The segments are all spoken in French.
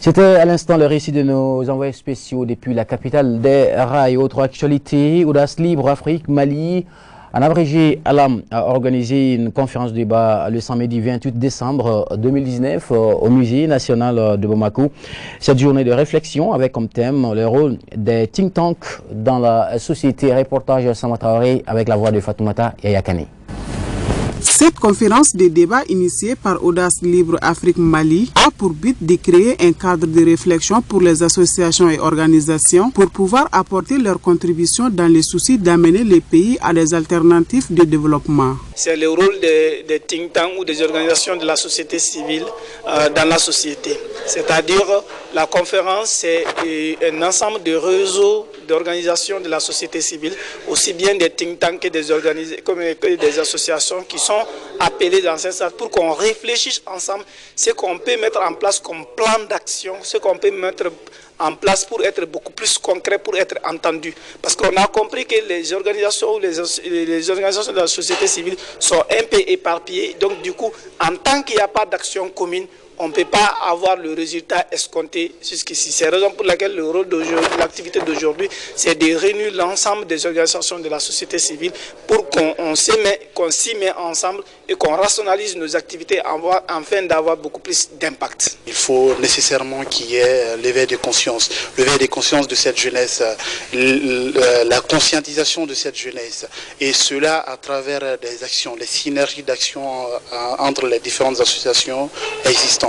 C'était à l'instant le récit de nos envoyés spéciaux depuis la capitale des rails. Autre actualité, Audace Libre Afrique, Mali, en abrégé, Alam a organisé une conférence de débat le samedi 28 décembre 2019 au Musée national de Bamako. Cette journée de réflexion avec comme thème le rôle des think tanks dans la société. Reportage Sama Traoré avec la voix de Fatoumata Yayakane. Cette conférence de débat initiée par Audace Libre Afrique Mali a pour but de créer un cadre de réflexion pour les associations et organisations pour pouvoir apporter leur contribution dans le souci d'amener les pays à des alternatives de développement. C'est le rôle des think tanks ou des organisations de la société civile dans la société. C'est-à-dire la conférence, c'est un ensemble de réseaux d'organisations de la société civile, aussi bien des think tanks que des associations qui sont appelées dans ce sens pour qu'on réfléchisse ensemble ce qu'on peut mettre en place comme plan d'action, ce qu'on peut mettre en place pour être beaucoup plus concret, pour être entendu. Parce qu'on a compris que les organisations ou les organisations de la société civile sont un peu éparpillées. Donc du coup, en tant qu'il n'y a pas d'action commune, on ne peut pas avoir le résultat escompté jusqu'ici. C'est la raison pour laquelle le rôle d'aujourd'hui, l'activité d'aujourd'hui, c'est de réunir l'ensemble des organisations de la société civile pour qu'on s'y met ensemble et qu'on rationalise nos activités afin d'avoir beaucoup plus d'impact. Il faut nécessairement qu'il y ait l'éveil de conscience de cette jeunesse, la conscientisation de cette jeunesse, et cela à travers des actions, des synergies d'action entre les différentes associations existantes.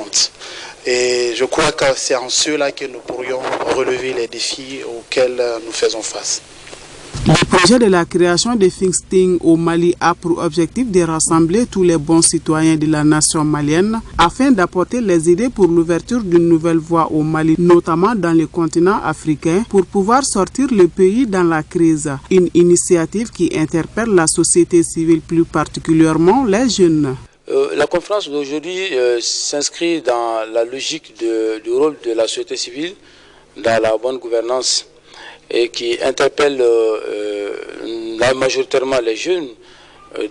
Et je crois que c'est en cela que nous pourrions relever les défis auxquels nous faisons face. Le projet de la création de think tanks au Mali a pour objectif de rassembler tous les bons citoyens de la nation malienne afin d'apporter les idées pour l'ouverture d'une nouvelle voie au Mali, notamment dans le continent africain, pour pouvoir sortir le pays dans la crise. Une initiative qui interpelle la société civile, plus particulièrement les jeunes. La conférence d'aujourd'hui s'inscrit dans la logique du rôle de la société civile dans la bonne gouvernance et qui interpelle majoritairement les jeunes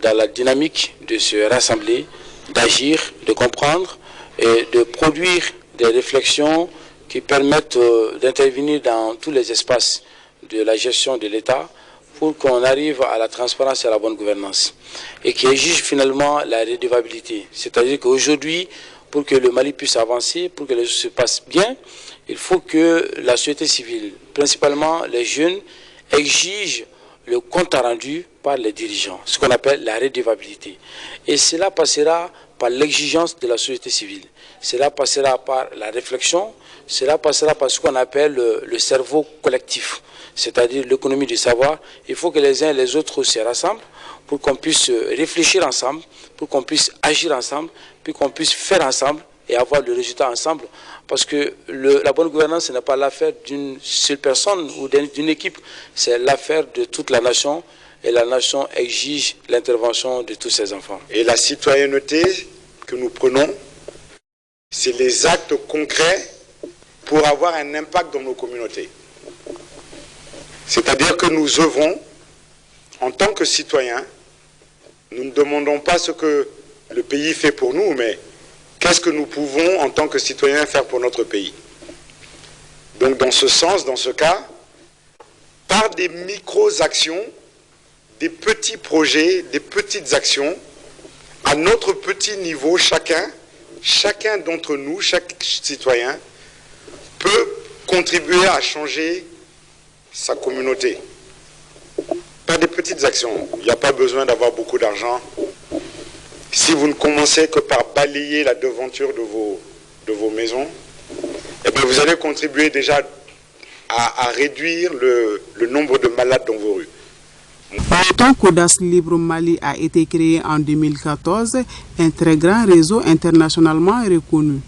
dans la dynamique de se rassembler, d'agir, de comprendre et de produire des réflexions qui permettent d'intervenir dans tous les espaces de la gestion de l'État pour qu'on arrive à la transparence et à la bonne gouvernance et qui exige finalement la redevabilité. C'est-à-dire qu'aujourd'hui, pour que le Mali puisse avancer, pour que les choses se passent bien, il faut que la société civile, principalement les jeunes, exigent le compte rendu par les dirigeants, ce qu'on appelle la redevabilité. Et cela passera par l'exigence de la société civile. Cela passera par la réflexion, cela passera par ce qu'on appelle le cerveau collectif, c'est-à-dire l'économie du savoir. Il faut que les uns et les autres se rassemblent pour qu'on puisse réfléchir ensemble, pour qu'on puisse agir ensemble, puis qu'on puisse faire ensemble et avoir le résultat ensemble. Parce que la bonne gouvernance, ce n'est pas l'affaire d'une seule personne ou d'une équipe, c'est l'affaire de toute la nation, et la nation exige l'intervention de tous ses enfants. Et la citoyenneté que nous prenons, c'est les actes concrets pour avoir un impact dans nos communautés. C'est-à-dire que nous œuvrons en tant que citoyens. Nous ne demandons pas ce que le pays fait pour nous, mais qu'est-ce que nous pouvons en tant que citoyens faire pour notre pays. Donc dans ce sens, dans ce cas, par des micro-actions, des petits projets, des petites actions, à notre petit niveau, chacun d'entre nous, chaque citoyen, peut contribuer à changer sa communauté. Par des petites actions. Il n'y a pas besoin d'avoir beaucoup d'argent. Si vous ne commencez que par balayer la devanture de vos maisons, eh bien vous allez contribuer déjà à réduire le nombre de malades dans vos rues. Tant qu'Audace Libre Mali a été créé en 2014, un très grand réseau internationalement reconnu.